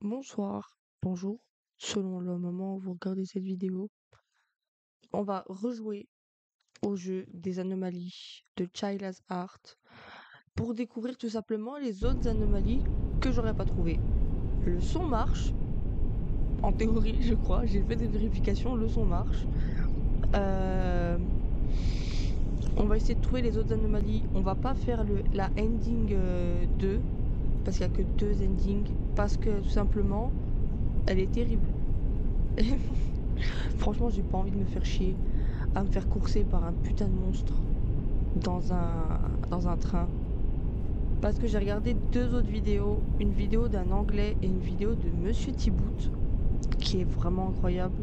Bonsoir, bonjour, selon le moment où vous regardez cette vidéo. On va rejouer au jeu des anomalies de Chila's Art pour découvrir tout simplement les autres anomalies que j'aurais pas trouvées. Le son marche, en théorie je crois, j'ai fait des vérifications, le son marche. On va essayer de trouver les autres anomalies. On va pas faire la ending 2, parce qu'il y a que 2 endings, parce que tout simplement, elle est terrible. Franchement, j'ai pas envie de me faire chier à me faire courser par un putain de monstre dans un train. Parce que j'ai regardé 2 autres vidéos, une vidéo d'un Anglais et une vidéo de Monsieur Thibout, qui est vraiment incroyable.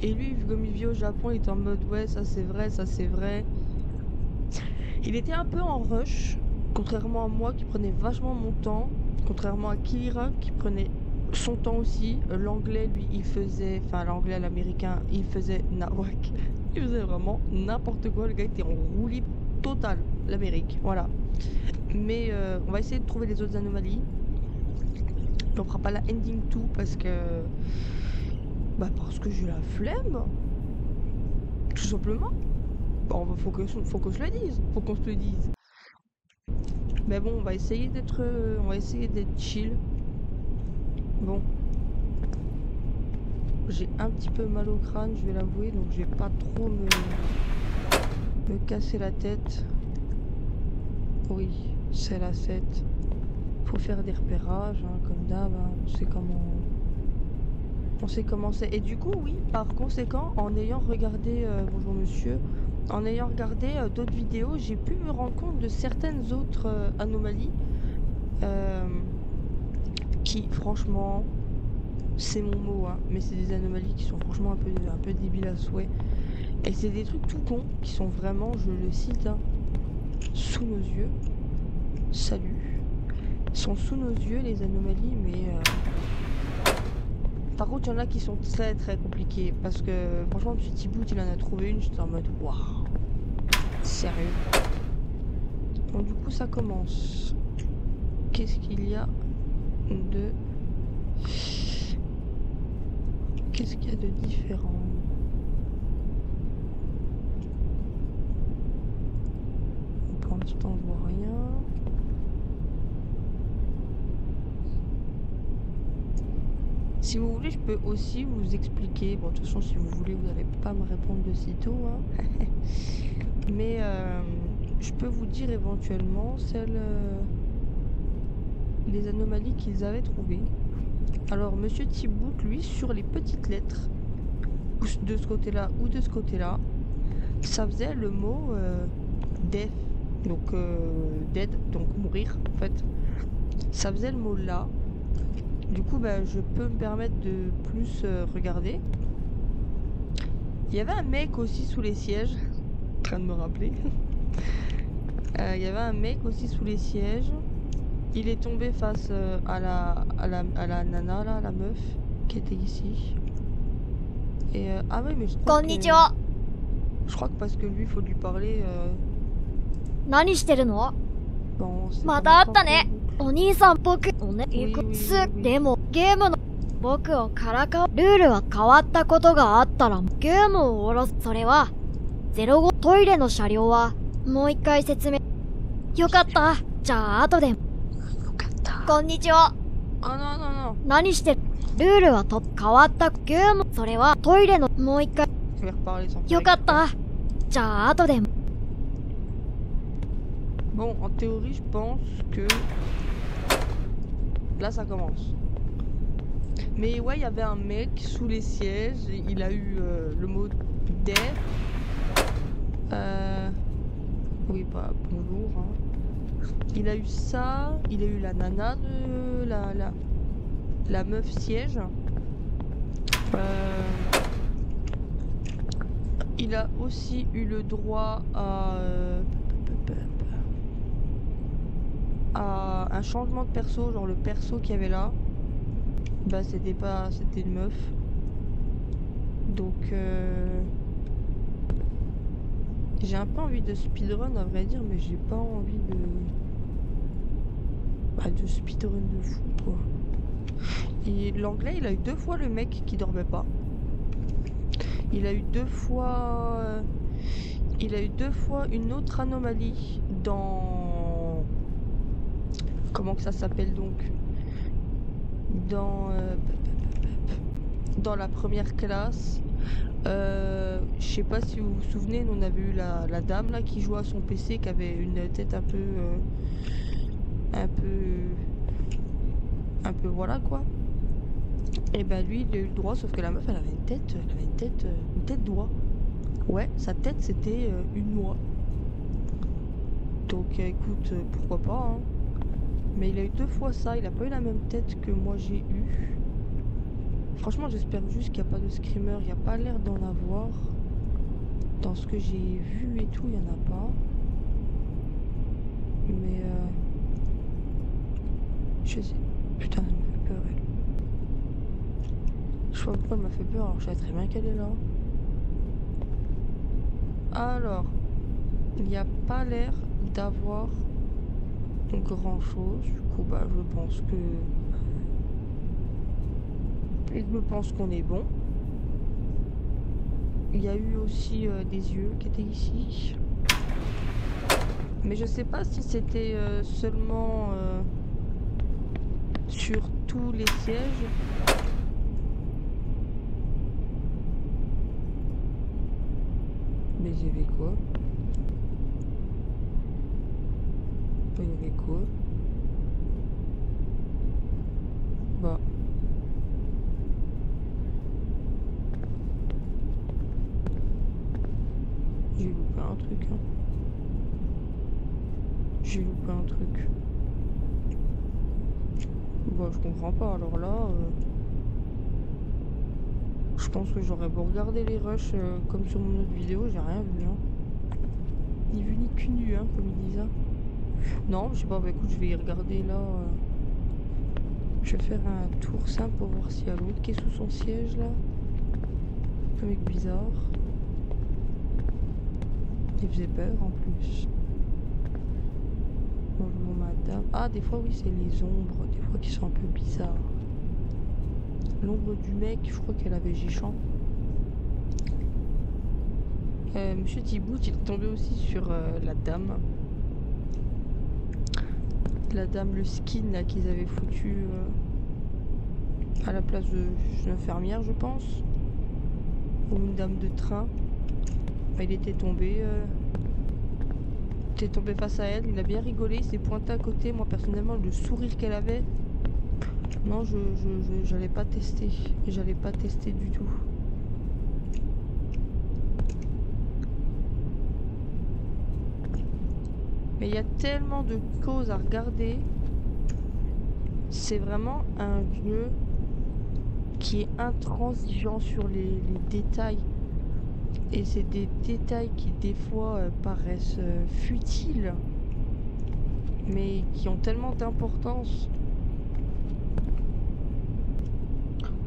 Et lui, comme il vit au Japon, il était en mode ouais, ça c'est vrai, ça c'est vrai. Il était un peu en rush, contrairement à moi qui prenais vachement mon temps, contrairement à Kira qui prenait son temps aussi. L'anglais, lui, il faisait, enfin l'anglais à l'américain, il faisait nawak. Il faisait vraiment n'importe quoi. Le gars était en roue libre totale, l'Amérique, voilà. Mais on va essayer de trouver les autres anomalies. On fera pas la ending 2 parce que. Bah, parce que j'ai la flemme. Tout simplement. Bon, faut qu'on se le dise. Faut qu'on se le dise. Mais bon, on va essayer d'être chill. Bon. J'ai un petit peu mal au crâne, je vais l'avouer, donc je vais pas trop me casser la tête. Oui, c'est la 7. Faut faire des repérages, hein, comme d'hab, hein. On sait comment c'est. Et du coup, oui, par conséquent, en ayant regardé, bonjour monsieur, en ayant regardé d'autres vidéos, j'ai pu me rendre compte de certaines autres anomalies qui, franchement, c'est mon mot, hein, mais c'est des anomalies qui sont franchement un peu débiles à souhait. Et c'est des trucs tout cons qui sont vraiment, je le cite, hein, sous nos yeux. Salut. Ils sont sous nos yeux les anomalies, mais par contre, il y en a qui sont très très compliquées parce que franchement, M. Thibout, il en a trouvé une, j'étais en mode waouh, sérieux. Donc, du coup, ça commence. Qu'est-ce qu'il y a de. Qu'est-ce qu'il y a de différent? Pour l'instant, je vois rien. Si vous voulez, je peux aussi vous expliquer. Bon, de toute façon, si vous voulez, vous n'allez pas me répondre de sitôt, hein. Mais je peux vous dire éventuellement les anomalies qu'ils avaient trouvées. Alors, Monsieur Thibout, lui, sur les petites lettres, de ce côté-là ou de ce côté-là, ça faisait le mot death, donc dead, donc mourir en fait. Ça faisait le mot là. Du coup, bah, je peux me permettre de plus regarder. Il y avait un mec aussi sous les sièges, en train de me rappeler. Il y avait un mec aussi sous les sièges. Il est tombé face à la nana, là, la meuf, qui était ici. Et ah ouais, mais je crois que... Konnichiwa. Je crois que parce que lui, il faut lui parler... 何してるの Bon, c'est ま pas た会っ encore たね beaucoup. お兄さん僕おねoui, いく oui, つ oui, oui. でもゲームの僕をからかうルールは変わったことがあったらゲームを終わらすそれは05トイレの車両はもう一回説明よかったじゃあ後でこんにちは Ah non, non, non. 何してるルールは変わったゲームそれはトイレのもう一回 Je vais reparler sans よかったじゃあ後で Bon, en théorie, je pense que... Là, ça commence. Mais ouais, il y avait un mec sous les sièges, et il a eu le mot death. Oui, bah, bonjour. Hein. Il a eu ça, il a eu la nana de la meuf siège. Il a aussi eu le droit à un changement de perso, genre le perso qu'il y avait là, bah c'était une meuf. Donc j'ai un peu envie de speedrun à vrai dire, mais j'ai pas envie de speedrun de fou quoi. Et l'anglais, il a eu 2 fois le mec qui dormait pas. Il a eu 2 fois... il a eu 2 fois une autre anomalie dans... Comment que ça s'appelle donc? Dans... dans la première classe. Je sais pas si vous vous souvenez, nous on avait eu la dame là qui jouait à son PC, qui avait une tête un peu... un peu voilà quoi. Et ben lui il a eu le droit, sauf que la meuf elle avait une tête d'oie. Ouais, sa tête c'était une noix. Donc écoute, pourquoi pas hein. Mais il a eu 2 fois ça, il a pas eu la même tête que moi j'ai eu. Franchement j'espère juste qu'il n'y a pas de screamer, il n'y a pas l'air d'en avoir. Dans ce que j'ai vu et tout, il n'y en a pas. Mais je sais. Putain, elle me fait peur elle. Je sais pas pourquoi elle m'a fait peur alors je savais très bien qu'elle est là. Alors, il n'y a pas l'air d'avoir grand chose. Du coup, bah, je pense qu'on est bon. Il y a eu aussi des yeux qui étaient ici. Mais je sais pas si c'était seulement sur tous les sièges. Mais il y avait quoi? Il y avait quoi? Bah. J'ai loupé un truc, hein. J'ai loupé un truc. Bah, je comprends pas. Alors là, je pense que j'aurais beau regarder les rushs comme sur mon autre vidéo, j'ai rien vu, hein. Ni vu ni cul nu, hein, comme ils disent. Hein. Non, je sais pas, bah écoute, je vais y regarder là. Je vais faire un tour simple pour voir s'il y a l'autre qui est sous son siège là. Un mec bizarre. Il faisait peur en plus. Bonjour madame. Ah, des fois, oui, c'est les ombres, des fois qui sont un peu bizarres. L'ombre du mec, je crois qu'elle avait Géchant. Monsieur Thibaut, il est tombé aussi sur la dame. La dame, le skin là qu'ils avaient foutu à la place d'une infirmière, je pense. Ou une dame de train. Bah, il était tombé face à elle, il a bien rigolé, il s'est pointé à côté. Moi personnellement, le sourire qu'elle avait, non, j'allais pas tester. J'allais pas tester du tout. Mais il y a tellement de choses à regarder. C'est vraiment un jeu qui est intransigeant sur les détails. Et c'est des détails qui des fois paraissent futiles, mais qui ont tellement d'importance.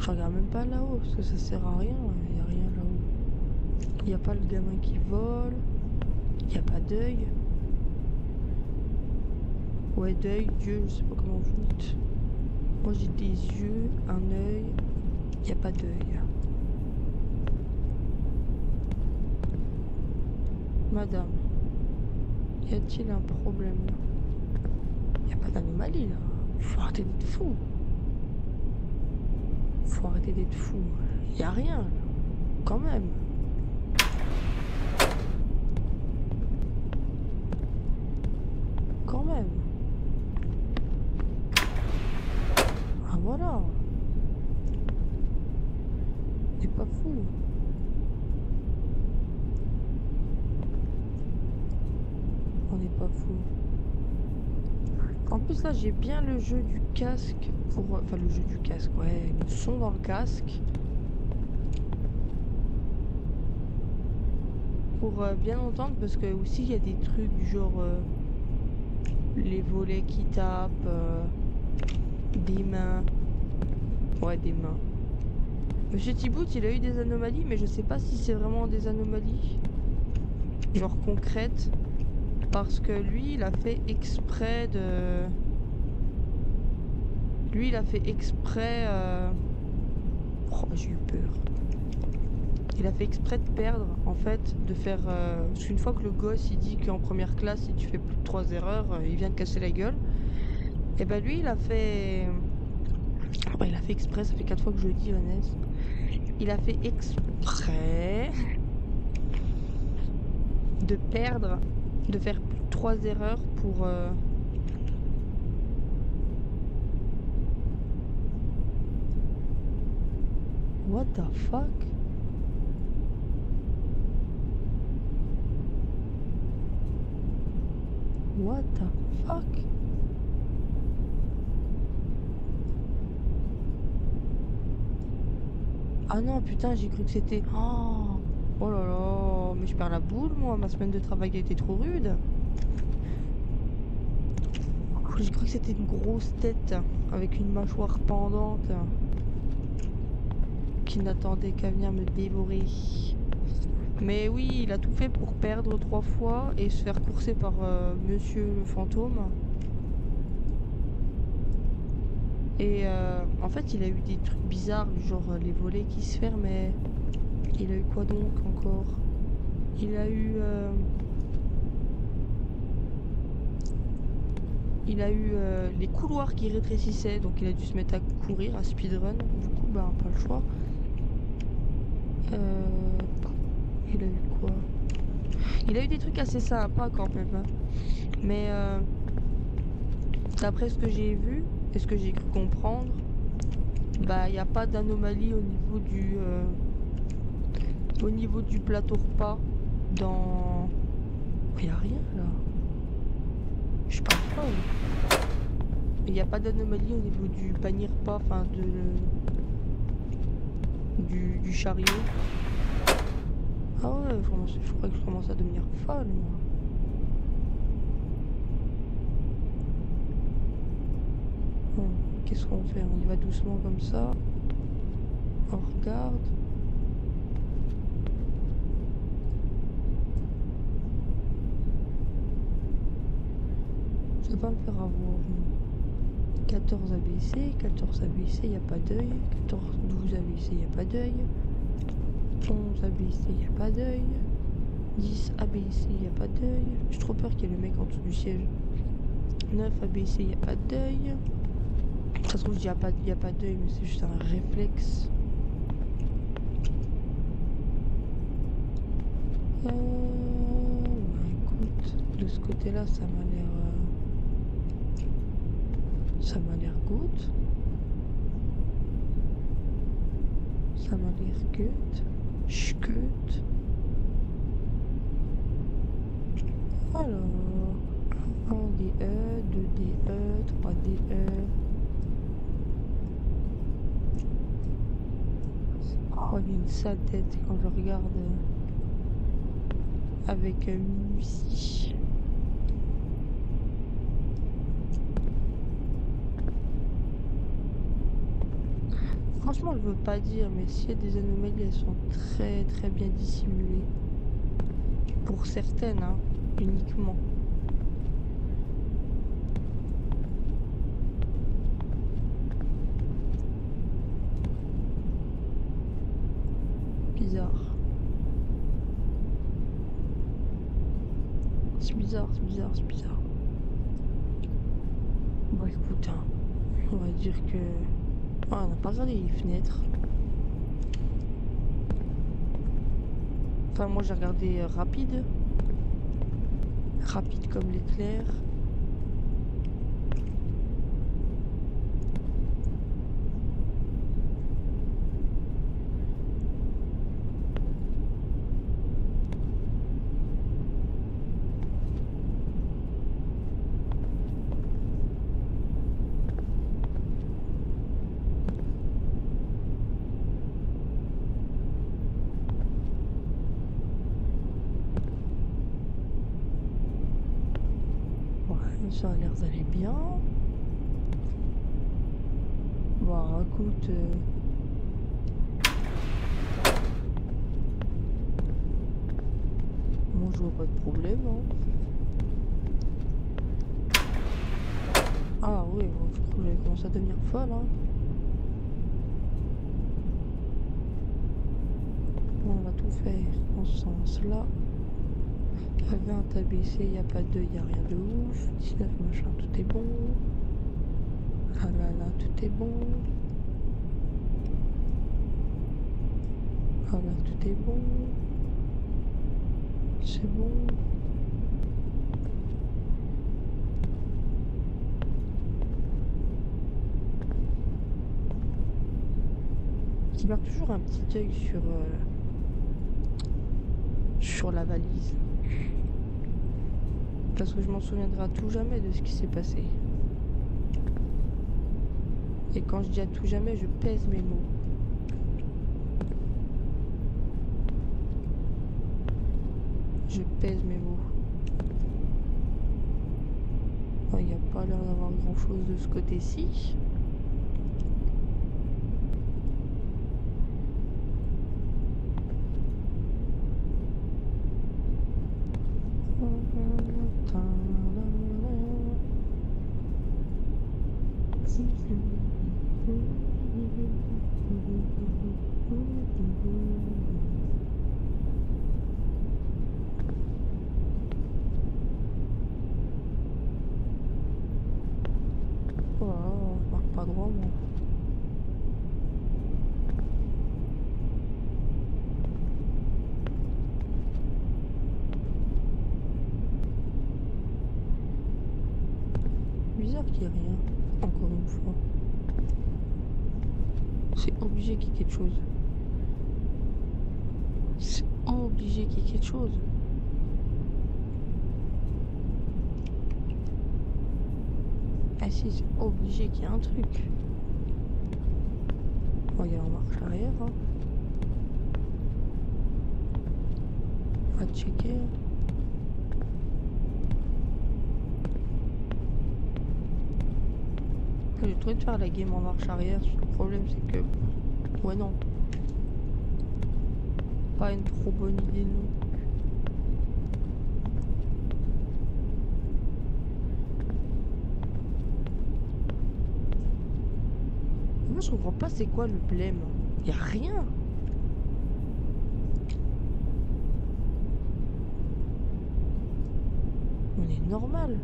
Je regarde même pas là-haut, parce que ça sert à rien, il n'y a rien là-haut. Il n'y a pas le gamin qui vole, il n'y a pas d'œil. Ouais, d'œil, Dieu, je sais pas comment vous dites. Moi j'ai des yeux, un œil, il n'y a pas d'œil. Madame, y a-t-il un problème là? Y a pas d'anomalie là. Faut arrêter d'être fou. Faut arrêter d'être fou. Y a rien là. Quand même. Quand même. Ah voilà. T'es pas fou. On n'est pas fou. En plus là j'ai bien le jeu du casque pour... Enfin le jeu du casque, ouais, le son dans le casque. Pour bien entendre parce que aussi il y a des trucs du genre... les volets qui tapent, des mains. Ouais, des mains. Monsieur Thibaut, il a eu des anomalies, mais je sais pas si c'est vraiment des anomalies. Genre concrètes. Parce que lui, il a fait exprès Lui, il a fait exprès... Oh, j'ai eu peur. Il a fait exprès de perdre, en fait, de faire... Parce qu'une fois que le gosse, il dit qu'en première classe, si tu fais plus de 3 erreurs, il vient de casser la gueule. Et bah lui, il a fait... Bah, il a fait exprès, ça fait 4 fois que je le dis, Vanessa. Il a fait exprès de perdre, de faire plus de 3 erreurs pour... What the fuck? What the fuck? Ah non, putain, j'ai cru que c'était... Oh, oh là là, mais je perds la boule, moi. Ma semaine de travail a été trop rude. J'ai cru que c'était une grosse tête avec une mâchoire pendante qui n'attendait qu'à venir me dévorer. Mais oui, il a tout fait pour perdre 3 fois et se faire courser par Monsieur le fantôme. Et en fait, il a eu des trucs bizarres, genre les volets qui se fermaient. Il a eu quoi donc encore? Il a eu... les couloirs qui rétrécissaient, donc il a dû se mettre à courir, à speedrun. Du coup, bah, pas le choix. Il a eu quoi? Il a eu des trucs assez sympas quand même. Hein. Mais d'après ce que j'ai vu et ce que j'ai cru comprendre, bah il n'y a pas d'anomalie au niveau du plateau repas dans... Il n'y a rien là. Je suis pas folle. Il n'y a pas d'anomalie au niveau du panier repas, enfin du chariot. Ah ouais, je crois que je commence à devenir folle moi. Bon, qu'est-ce qu'on fait? On y va doucement comme ça. On regarde. Je vais pas me faire avoir. 14 ABC, 14 ABC, il n'y a pas d'œil. 14, 12 ABC, il n'y a pas d'œil. 11 ABC, il n'y a pas d'œil. 10 ABC, il n'y a pas d'œil. J'ai trop peur qu'il y ait le mec en dessous du siège. 9 ABC, il n'y a pas d'œil. Ça se trouve, il n'y a pas d'œil, mais c'est juste un réflexe. Bah, écoute, de ce côté-là, ça m'a l'air... Ça m'a l'air good. Ça m'a l'air good. Schgut. Alors, 1 DE, 2 DE, 3 DE. Oh, il y a une sale tête quand je regarde avec minutie. Franchement, je veux pas dire, mais s'il y a des anomalies, elles sont très très bien dissimulées. Pour certaines, hein, uniquement. Bizarre. C'est bizarre, c'est bizarre, c'est bizarre. Bon, écoute, hein, on va dire que... Ah, on n'a pas regardé les fenêtres. Enfin, moi j'ai regardé rapide. Rapide comme l'éclair. Ça a l'air d'aller bien. Bah écoute... Moi je vois pas de problème. Hein. Ah oui, bon, je crois que j'avais commencé à devenir folle, hein. Bon, on va tout faire en ce sens-là. Il y avait un TBC, il n'y a pas de, il n'y a rien de ouf. 19 machin, tout est bon. Ah là là, tout est bon. Ah là, tout est bon. C'est bon. Il marque toujours un petit œil sur la valise. Parce que je m'en souviendrai à tout jamais de ce qui s'est passé. Et quand je dis à tout jamais, je pèse mes mots. Je pèse mes mots. Il n'y a pas l'air d'avoir grand chose de ce côté-ci. Oh, je marque pas droit, moi. Bizarre qu'il n'y ait rien, encore une fois. C'est obligé qu'il y ait quelque chose. C'est obligé qu'il y ait quelque chose. Ah si, c'est obligé qu'il y ait un truc. Regarde, en marche arrière. Hein. On va checker. J'ai trouvé de faire la game en marche arrière. Le problème, c'est que... Ouais, non. Pas une trop bonne idée, non. Moi, je comprends pas c'est quoi le blême. Y a rien. On est normal.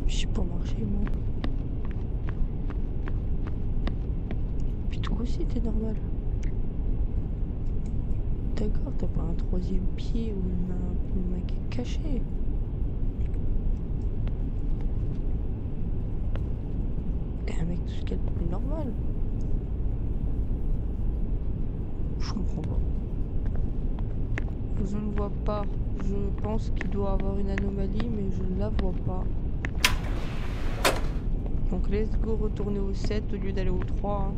Je sais pas marcher, moi. Puis toi aussi, t'es normal. D'accord, t'as pas un troisième pied ou une main qui est cachée. T'es un mec tout ce qu'il y a de plus normal. Je comprends pas. Je ne vois pas. Je pense qu'il doit avoir une anomalie, mais je ne la vois pas. Donc let's go retourner au 7 au lieu d'aller au 3. Hein.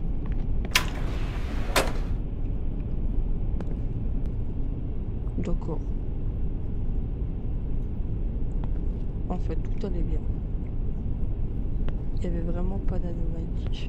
D'accord. En fait, tout allait bien. Il n'y avait vraiment pas d'anomalie.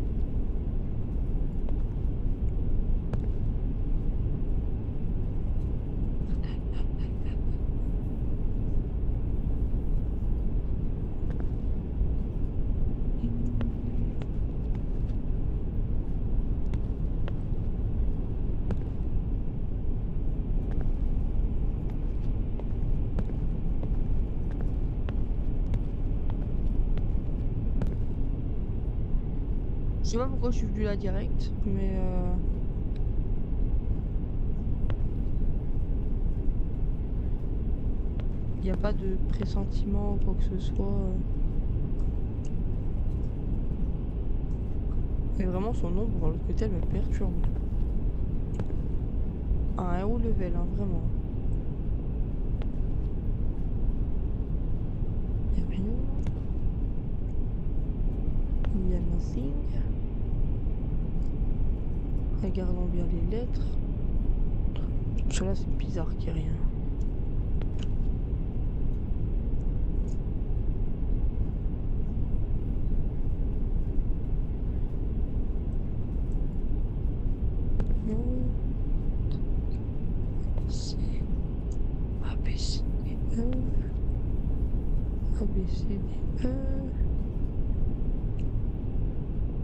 Je sais pas pourquoi je suis venu là direct, mais il n'y a pas de pressentiment ou quoi que ce soit. Mais vraiment son ombre dans l'autre côté elle me perturbe. Un haut level, hein, vraiment. Il n'y a rien. Il y a nothing. Regardons bien les lettres. Cela c'est bizarre qu'il n'y ait rien. A, B, C, D, E.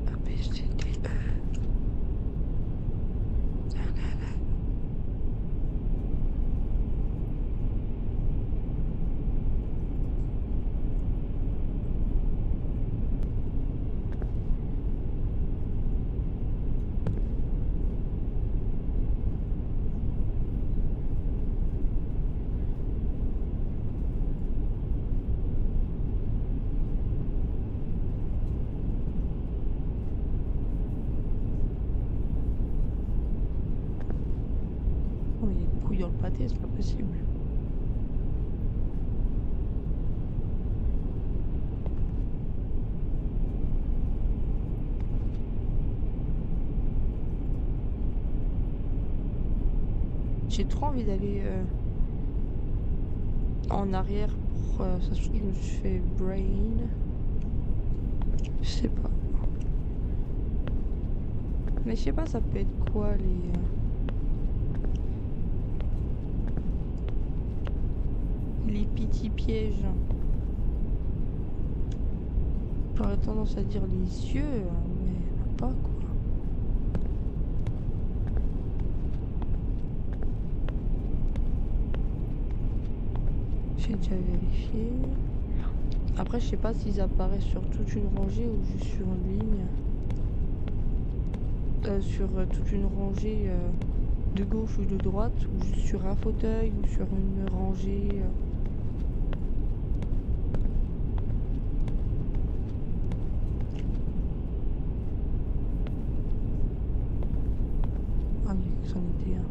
A, B, C, D, E. Oh, il y a une couille dans le pâté, c'est pas possible. J'ai trop envie d'aller en arrière pour ça se trouve je me suis fait brain. Je sais pas. Mais je sais pas ça peut être quoi les petits pièges. J'aurais tendance à dire les yeux, mais pas quoi. J'ai déjà vérifié. Après, je sais pas s'ils apparaissent sur toute une rangée ou juste sur une ligne. Sur toute une rangée de gauche ou de droite, ou juste sur un fauteuil ou sur une rangée. Ah, mais c'en était un.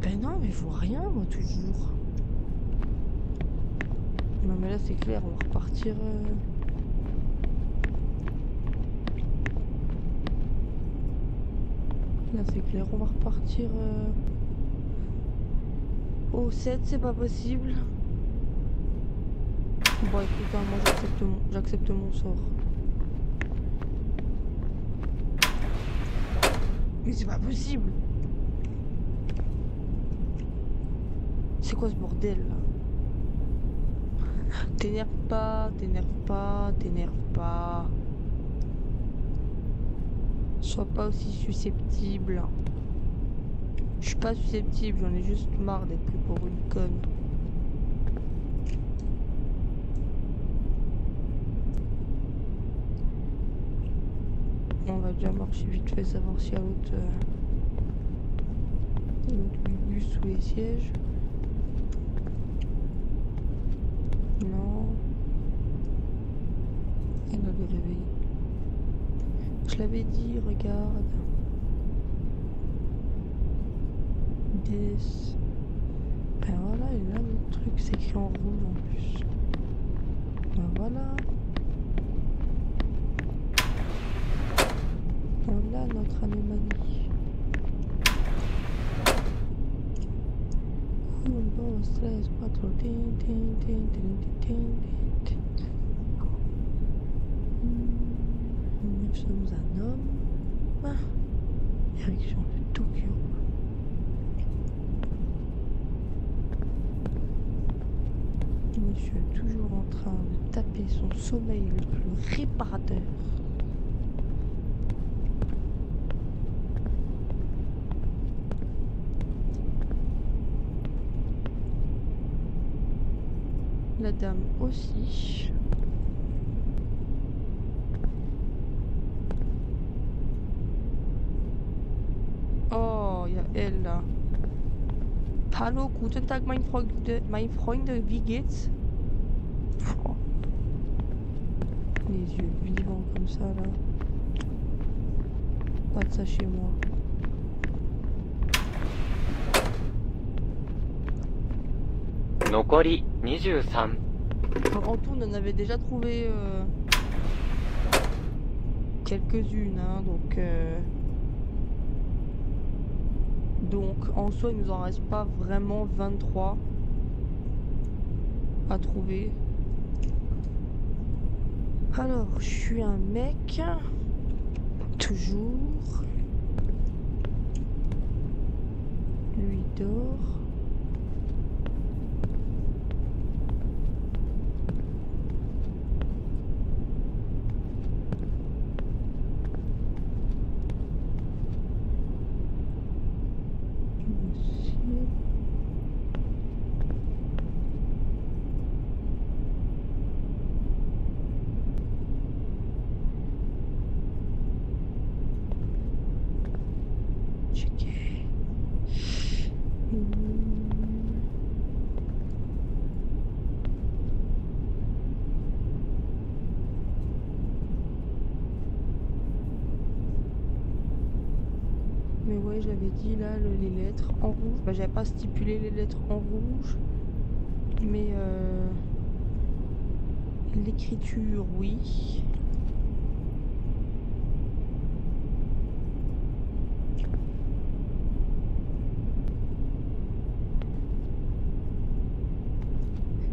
Ben non, mais je vois rien, moi, toujours. Non, mais là, c'est clair, on va repartir. Là, c'est clair, on va repartir. Au 7, c'est pas possible. Bon, écoute, hein, moi, j'accepte mon sort. Mais c'est pas possible. C'est quoi ce bordel là? T'énerve pas, t'énerve pas, t'énerve pas. Sois pas aussi susceptible. Je suis pas susceptible, j'en ai juste marre d'être pris pour une conne. On va déjà marcher vite fait, savoir s'il y a l'autre bus sous les sièges. Non. Il a le réveil. Je l'avais dit, regarde. 10. Ben voilà, et là le truc c'est écrit en rouge en plus. Ben voilà. Voilà notre anomalie. Bon, stress, pas trop. Nous sommes un homme. Direction de Tokyo. Monsieur est toujours en train de taper son sommeil le plus réparateur. La dame aussi. Oh, il y a elle là. Hallo, guten Tag, mein Freunde, wie geht's? Oh. Les yeux vivants comme ça là. Pas de ça chez moi. Nokori 23. En tout, on en avait déjà trouvé quelques-unes, hein, donc en soi, il nous en reste pas vraiment 23 à trouver. Alors, je suis un mec, toujours. Lui dort. checker. Mais ouais, j'avais dit là les lettres en rouge. Bah, j'avais pas stipulé les lettres en rouge. Mais l'écriture, oui.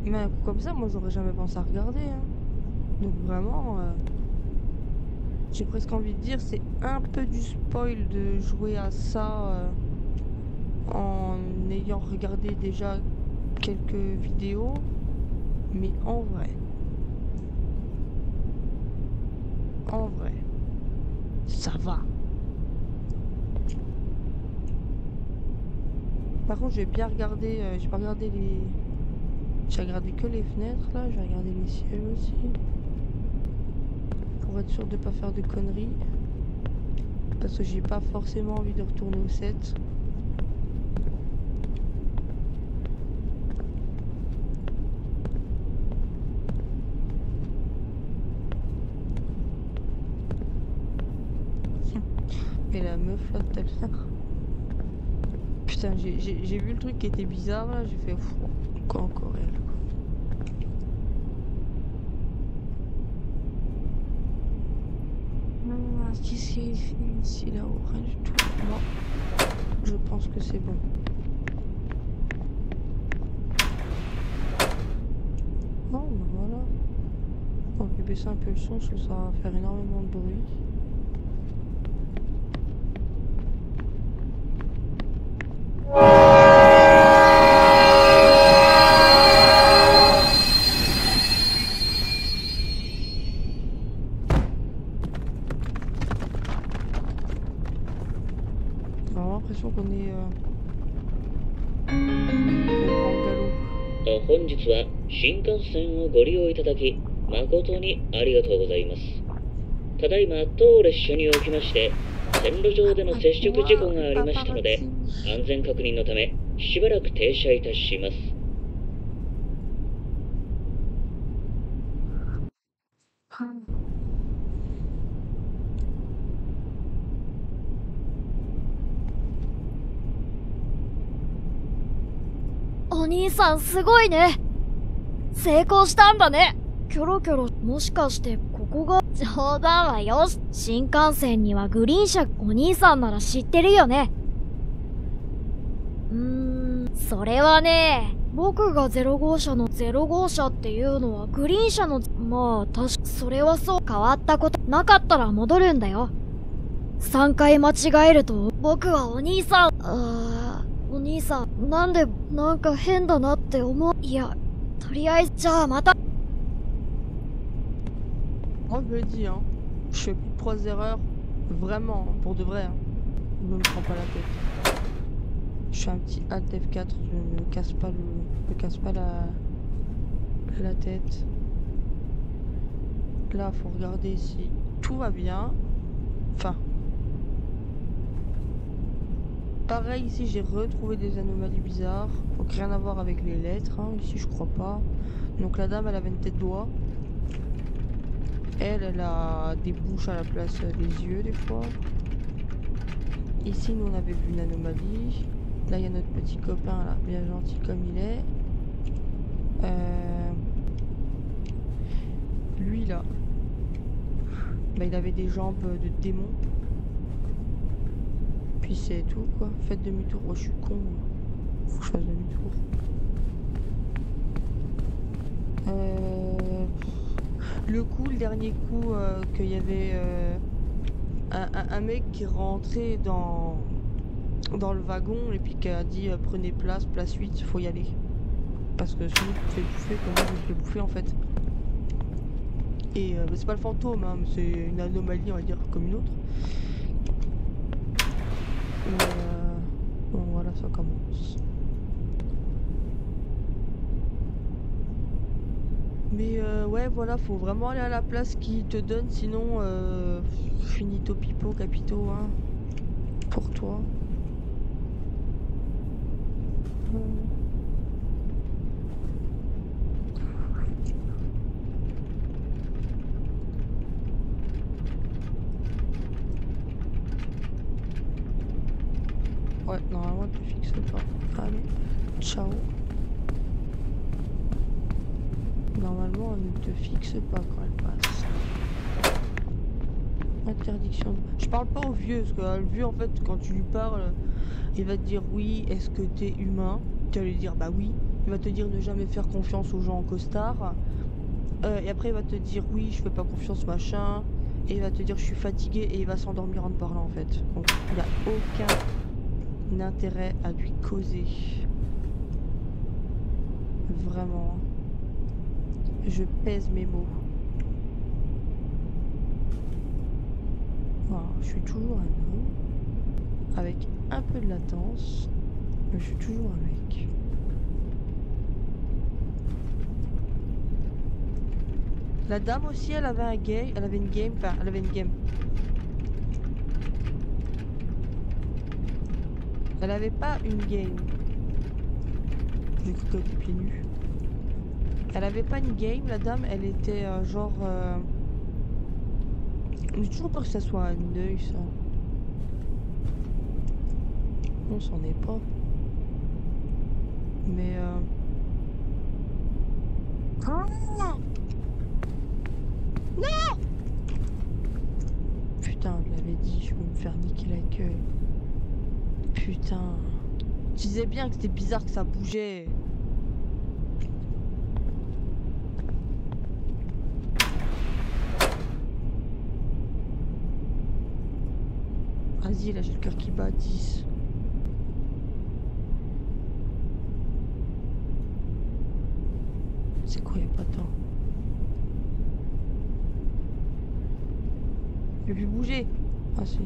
Mais un coup comme ça, moi j'aurais jamais pensé à regarder. Hein. Donc vraiment, j'ai presque envie de dire, c'est un peu du spoil de jouer à ça en ayant regardé déjà quelques vidéos. Mais en vrai, ça va. Par contre, j'ai bien regardé, j'ai pas regardé les... J'ai regardé que les fenêtres là, j'ai regardé les ciels aussi. Pour être sûr de pas faire de conneries. Parce que j'ai pas forcément envie de retourner au 7. Et la meuf là tout à l'heure. Putain, j'ai vu le truc qui était bizarre là, j'ai fait quoi encore elle quoi. Qu'est-ce qu'il fait ici là-haut? Rien du tout. Moi, je pense que c'est bon. Oh, ben voilà. On va baisser un peu le son, parce que ça va faire énormément de bruit. J'ai vraiment l'impression qu'on est au grand galop. 本日は新幹線をご利用いただき誠にありがとうございます。ただいま当列車におきまして線路上での接触事故がありましたので安全確認のためしばらく停車いたします。お兄さんすごいね。成功したんだね。キョロキョロ、もしかしてここが。冗談はよし。新幹線にはグリーン車、お兄さんなら知ってるよね。それはね、僕が0号車の0号車っていうのはグリーン車の、まあ確か、それはそう変わったことなかったら戻るんだよ。3回間違えると、僕はお兄さん、お兄さん、なんで、なんか変だなって思う。いや、とりあえず、じゃあまた。Moi je le dis, hein, je fais plus de 3 erreurs, vraiment, hein, pour de vrai. Hein. Je me prends pas la tête. Je fais un petit Alt F4, je me casse pas la tête. Là, faut regarder si tout va bien. Enfin. Pareil, ici j'ai retrouvé des anomalies bizarres. Donc rien à voir avec les lettres, hein. Ici je crois pas. Donc la dame elle avait une tête d'oie. Elle a des bouches à la place des yeux des fois. Ici nous on avait vu une anomalie. Là il y a notre petit copain là, bien gentil comme il est. Lui là, bah, il avait des jambes de démon. Puis c'est tout quoi. Faites demi-tour. Oh je suis con. Faut que je fasse demi-tour. Le coup, le dernier coup, qu'il y avait un mec qui rentrait dans le wagon et puis qui a dit prenez place 8, faut y aller. Parce que sinon tu te fais bouffer comme moi je me fais bouffer en fait. Et bah, c'est pas le fantôme, hein, mais c'est une anomalie on va dire comme une autre. Bon voilà, ça commence. Mais ouais voilà, faut vraiment aller à la place qui te donne, sinon finito pipo capito hein, pour toi. Ouais, normalement elle te fixe pas. Allez, ciao. Normalement elle ne te fixe pas quand elle passe. Interdiction. Je parle pas au vieux, parce que le vieux en fait quand tu lui parles, il va te dire oui, est-ce que t'es humain? Tu vas lui dire bah oui. Il va te dire ne jamais faire confiance aux gens en costard. Et après il va te dire oui, je fais pas confiance machin. Et il va te dire je suis fatigué et il va s'endormir en te parlant en fait. Donc il n'y a aucun intérêt à lui causer. Vraiment. Je pèse mes mots. Voilà, je suis toujours un homme. Avec un peu de latence. Mais je suis toujours un mec. La dame aussi, elle avait un game. Elle avait une game. Enfin, elle avait une game. Elle avait pas une game. Du coup, comme pieds nus. Elle avait pas une game, la dame. Elle était genre. J'ai toujours peur que ça soit un œil, ça. Non, c'en est pas. Mais Ah non! Putain, je l'avais dit, je vais me faire niquer la gueule. Putain. Je disais bien que c'était bizarre que ça bougeait. Vas-y, là j'ai le cœur qui bat à 10. C'est quoi, y'a pas de temps? Je vais plus bouger. Ah si.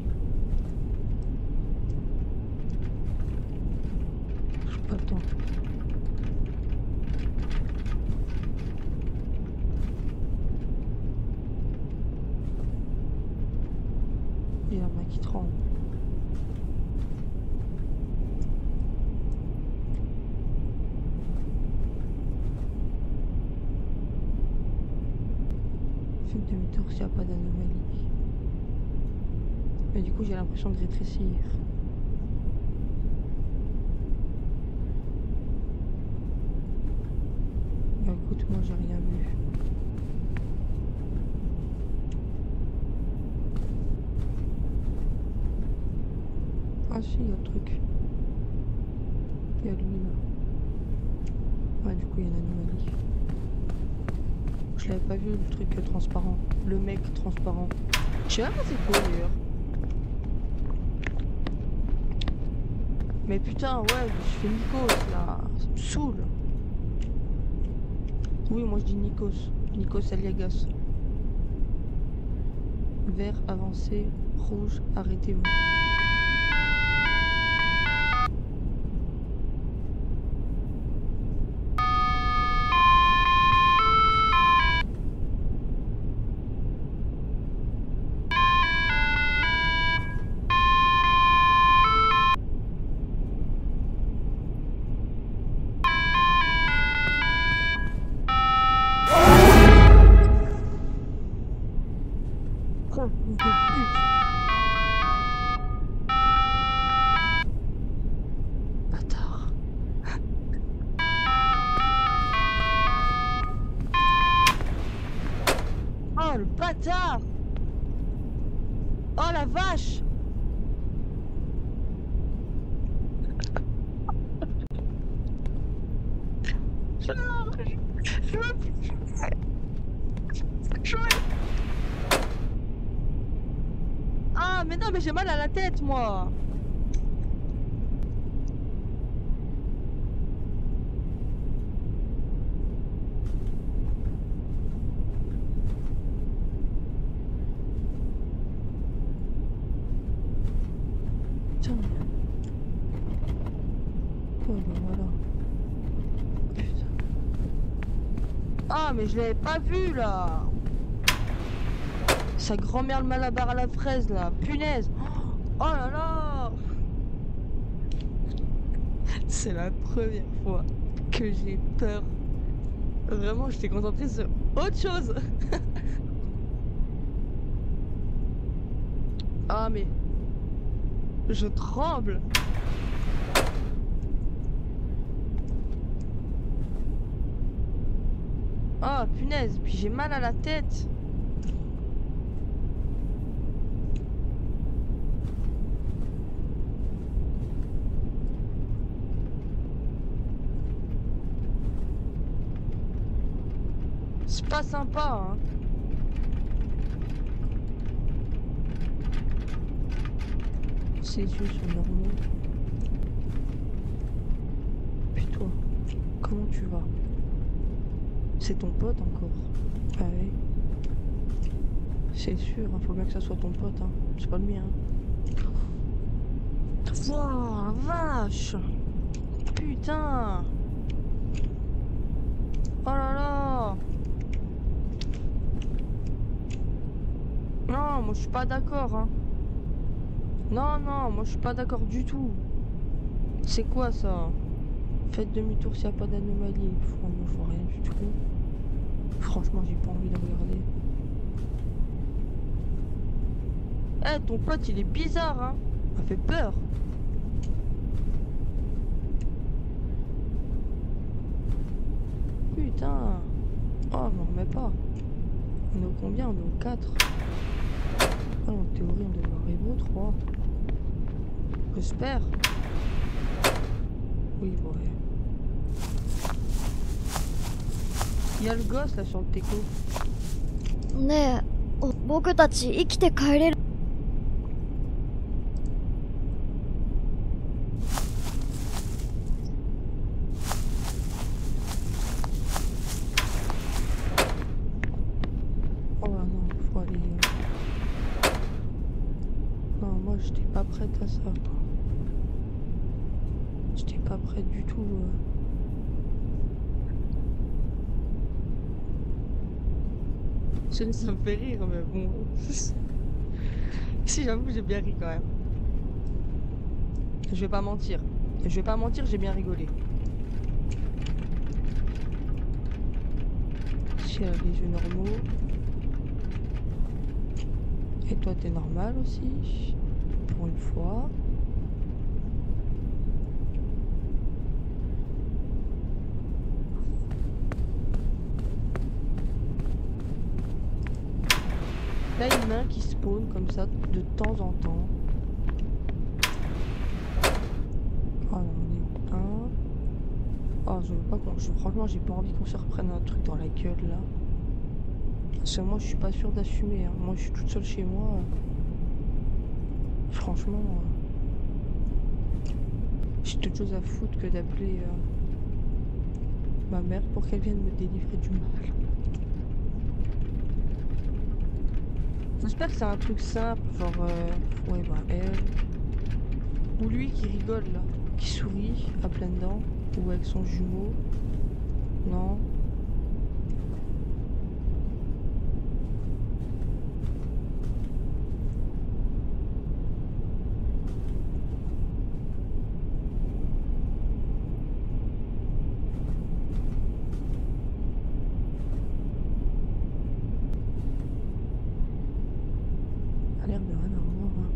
J'ai pas le temps. Il y a un mec qui tremble. Fais demi-tour s'il n'y a pas d'anomalie. Mais du coup j'ai l'impression de rétrécir. Bah écoute, moi j'ai rien vu. Ah si, il y a le truc. Il y a lui là. Ouais, du coup il y a une anomalie. Je l'avais pas vu le truc transparent. Le mec transparent. Je sais même pas c'est quoi d'ailleurs. Mais putain, ouais, je fais Nikos là. Ça me saoule. Oui, moi je dis Nikos. Nikos Aliagas. Vert, avancé. Rouge, arrêtez-vous. Bâtard. Oh le bâtard. Oh la vache. Ah mais non mais j'ai mal à la tête moi. Tiens. Oh bah voilà. Putain. Ah mais je l'avais pas vu là. Sa grand-mère le malabar à la fraise là, punaise. Oh là là. C'est la première fois que j'ai peur. Vraiment, j'étais concentrée sur autre chose. Ah mais... Je tremble. Oh punaise, puis j'ai mal à la tête. C'est pas sympa, hein. Ses yeux sont normaux. Puis toi, comment tu vas? C'est ton pote encore? Ah oui. C'est sûr, hein, faut bien que ça soit ton pote, hein. C'est pas le mien. Wouah, vache! Putain! Oh là là! Non, moi je suis pas d'accord, hein. Non, non, moi je suis pas d'accord du tout. C'est quoi ça? Faites demi-tour s'il n'y a pas d'anomalie. Moi je vois rien du tout. Franchement, j'ai pas envie de regarder. Eh, ton pote il est bizarre, hein. Ça fait peur. Putain. Oh, je m'en remets pas. On est au combien? On est au 4. Ah, en théorie, on devrait arriver au 3. J'espère. Oui, ouais. Il y a le gosse là sur le teco. ねえ、僕たち生きて帰れる？ Oh là non, faut aller. Non, moi j'étais pas prête à ça. J'étais pas prête du tout. Ça me fait rire, mais bon. Si, j'avoue, j'ai bien ri quand même. Je vais pas mentir. Je vais pas mentir, j'ai bien rigolé. J'ai les yeux normaux. Et toi, t'es normal aussi. Pour une fois. Là, une main qui spawn comme ça de temps en temps. Oh, on est un. Oh, je veux pas qu'on. Franchement, j'ai pas envie qu'on se reprenne un truc dans la gueule là. Parce que moi, je suis pas sûre d'assumer. Hein. Moi, je suis toute seule chez moi. Franchement, j'ai toute chose à foutre que d'appeler ma mère pour qu'elle vienne me délivrer du mal. J'espère que c'est un truc simple, genre, ouais, bah, elle. Ou lui qui rigole là, qui sourit à pleines dents, ou avec son jumeau. Non. A l'air de rien avoir. Hein.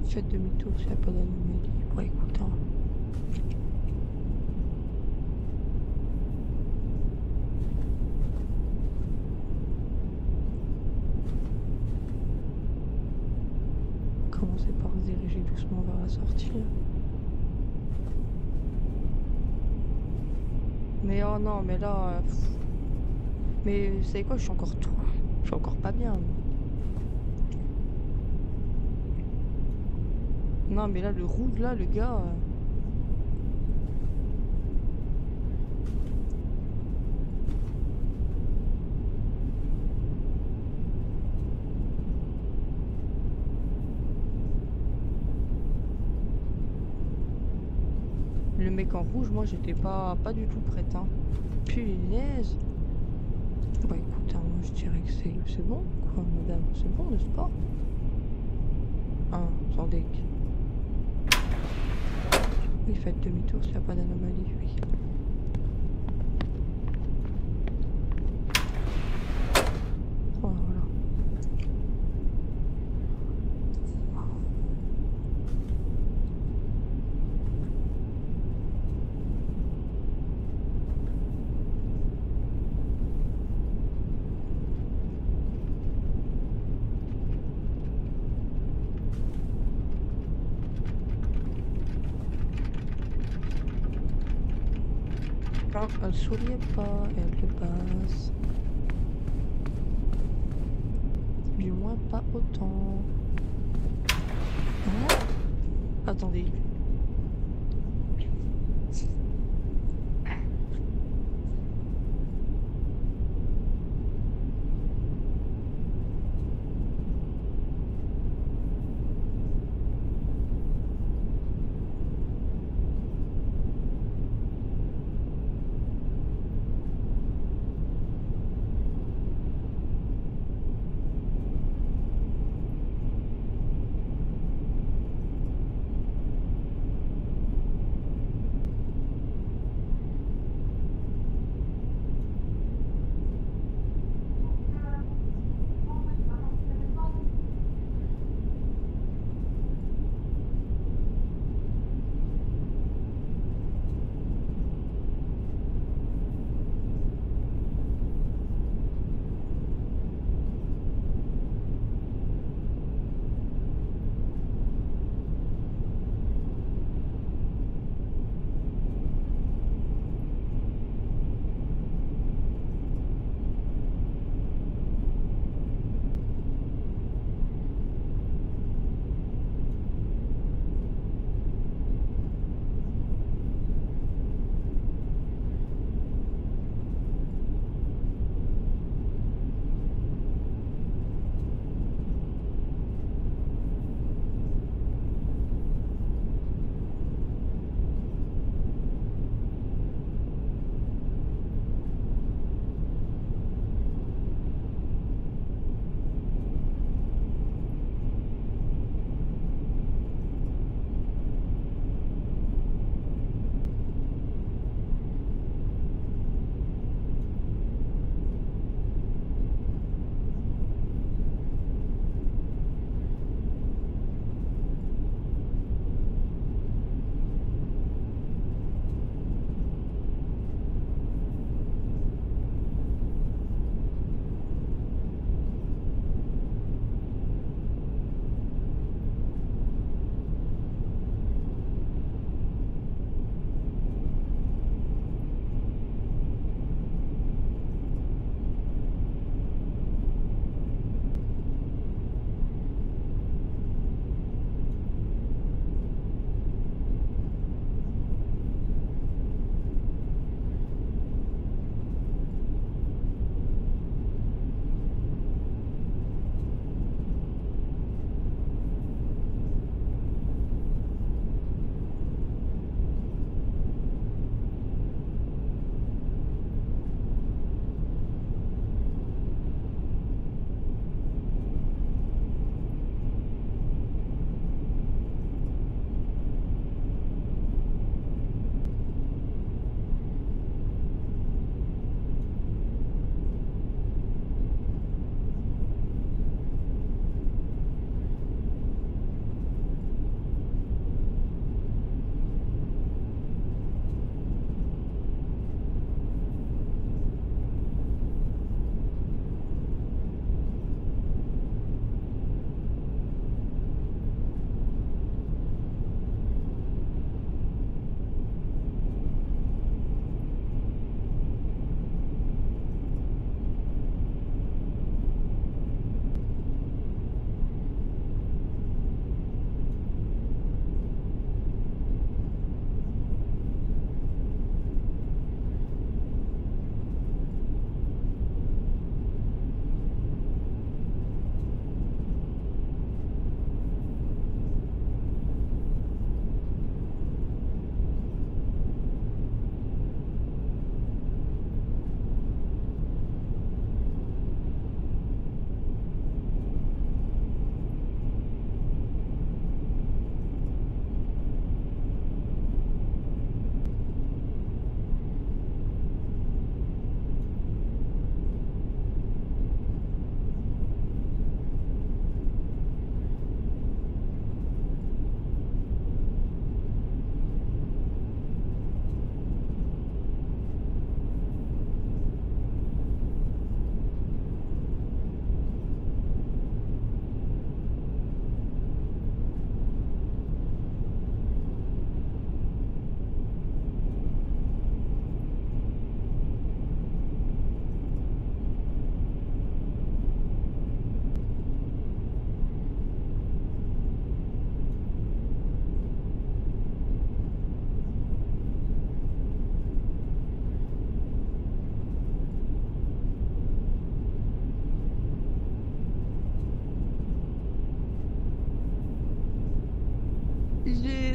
Faites demi-tour s'il n'y a pas d'anomalie. Ouais, écoute, hein. Commencez par se diriger doucement vers la sortie. Mais oh non, mais là... Mais vous savez quoi, je suis encore trop... Je suis encore pas bien. Non, mais là, le rouge, là, le gars... Le mec en rouge, moi, j'étais pas du tout prête, hein. Punaise. Bah écoute, hein, moi, je dirais que c'est bon, quoi, madame. C'est bon, n'est-ce pas? Ah, sans deck. Oui, faites demi-tour s'il n'y a pas d'anomalie, oui. Oh, voilà. Non, elle souriait pas, elle est basse. Du moins pas autant. Hein? Attendez.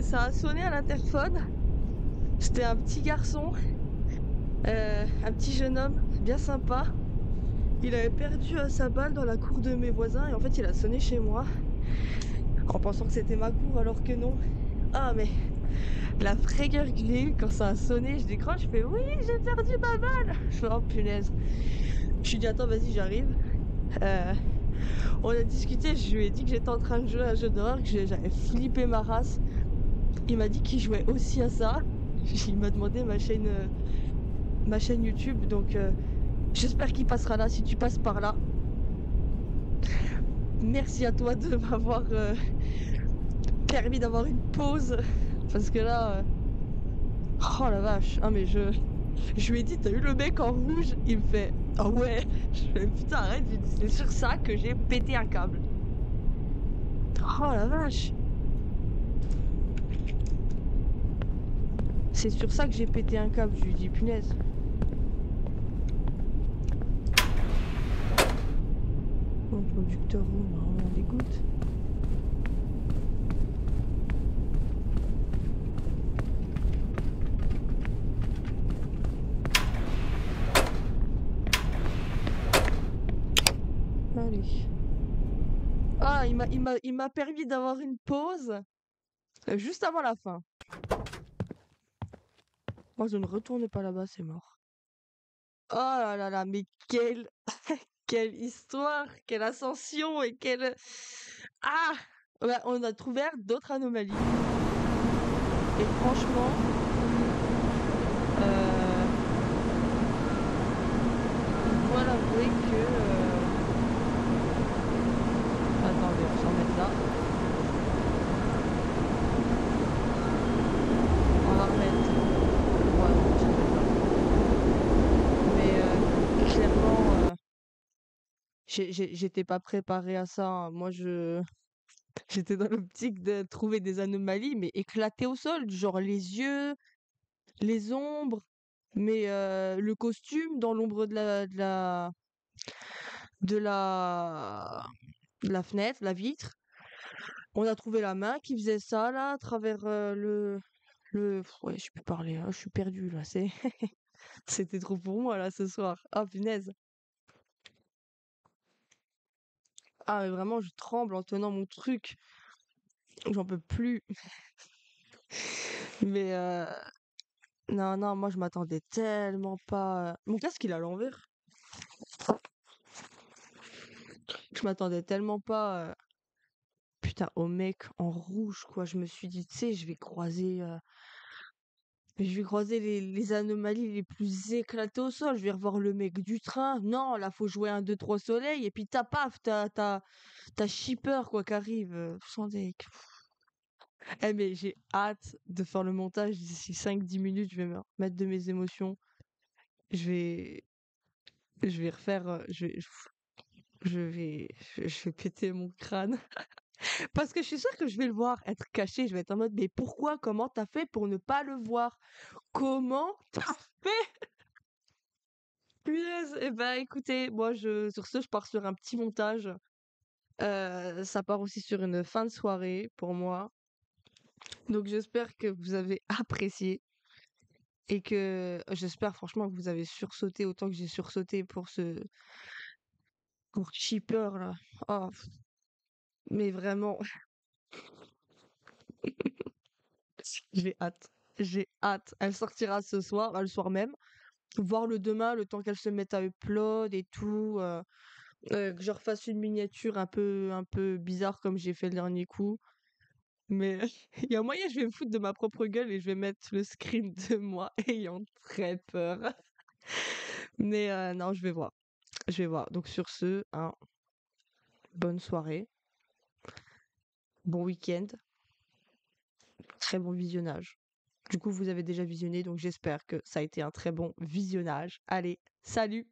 Ça a sonné à l'interphone. C'était un petit garçon, un petit jeune homme bien sympa. Il avait perdu sa balle dans la cour de mes voisins et en fait il a sonné chez moi en pensant que c'était ma cour alors que non. Ah mais la frayeur que j'ai eue quand ça a sonné, je décroche, je fais oui j'ai perdu ma balle. Je fais oh punaise. Je lui dis attends vas-y j'arrive. Euh, on a discuté, je lui ai dit que j'étais en train de jouer à un jeu d'horreur, que j'avais flippé ma race. Il m'a dit qu'il jouait aussi à ça. Il m'a demandé ma chaîne YouTube, donc j'espère qu'il passera là si tu passes par là. Merci à toi de m'avoir permis d'avoir une pause. Parce que là, oh la vache. Ah mais je lui ai dit, t'as eu le mec en rouge? Il me fait, ah ouais. Je fais, putain arrête, j'ai dit, c'est sur ça que j'ai pété un câble. Oh la vache. C'est sur ça que j'ai pété un câble, je lui dis, punaise. Mon conducteur roule, on dégoûte. Allez. Ah, il m'a permis d'avoir une pause juste avant la fin. Moi, je ne retourne pas là-bas, c'est mort. Oh là là là, mais quelle histoire, quelle ascension et quelle... Ah! Ouais, on a trouvé d'autres anomalies. Et franchement, je dois l'avouer que... Attendez, on s'en met là. On va remettre. Voilà, on s'en met là. Mais clairement, j'étais pas préparée à ça, hein. Moi, j'étais dans l'optique de trouver des anomalies, mais éclatées au sol, du genre les yeux, les ombres, mais le costume dans l'ombre de la, de la fenêtre, la vitre. On a trouvé la main qui faisait ça là à travers ouais, je peux parler, hein, je suis perdue là, c'était trop pour moi là ce soir. Ah punaise. Ah mais vraiment je tremble en tenant mon truc. J'en peux plus. Mais non non, moi je m'attendais tellement pas. Mon casque il est à l'envers. Je m'attendais tellement pas putain au mec en rouge quoi. Je me suis dit tu sais je vais croiser les anomalies les plus éclatées au sol. Je vais revoir le mec du train. Non, là, faut jouer un 2 3 soleil. Et puis, paf, t'as Shipper, quoi, qui arrive. Sans deck. Eh, mais j'ai hâte de faire le montage d'ici 5 10 minutes. Je vais me remettre de mes émotions. Je vais, je vais refaire. Je vais péter mon crâne. Parce que je suis sûre que je vais le voir être caché. Je vais être en mode, mais pourquoi? Comment t'as fait pour ne pas le voir? Comment t'as fait? Punaise! Eh ben, écoutez, moi, sur ce, je pars sur un petit montage. Ça part aussi sur une fin de soirée pour moi. Donc, j'espère que vous avez apprécié et que j'espère franchement que vous avez sursauté autant que j'ai sursauté pour Cheaper là. Oh, mais vraiment, j'ai hâte. J'ai hâte. Elle sortira ce soir, bah, le soir même. Voir le demain, le temps qu'elle se mette à upload et tout. Que je refasse une miniature un peu bizarre comme j'ai fait le dernier coup. Mais il y a moyen, je vais me foutre de ma propre gueule et je vais mettre le screen de moi ayant très peur. Mais non, je vais voir. Je vais voir. Donc sur ce, hein, bonne soirée, bon week-end, très bon visionnage. Du coup, vous avez déjà visionné, donc j'espère que ça a été un très bon visionnage. Allez, salut!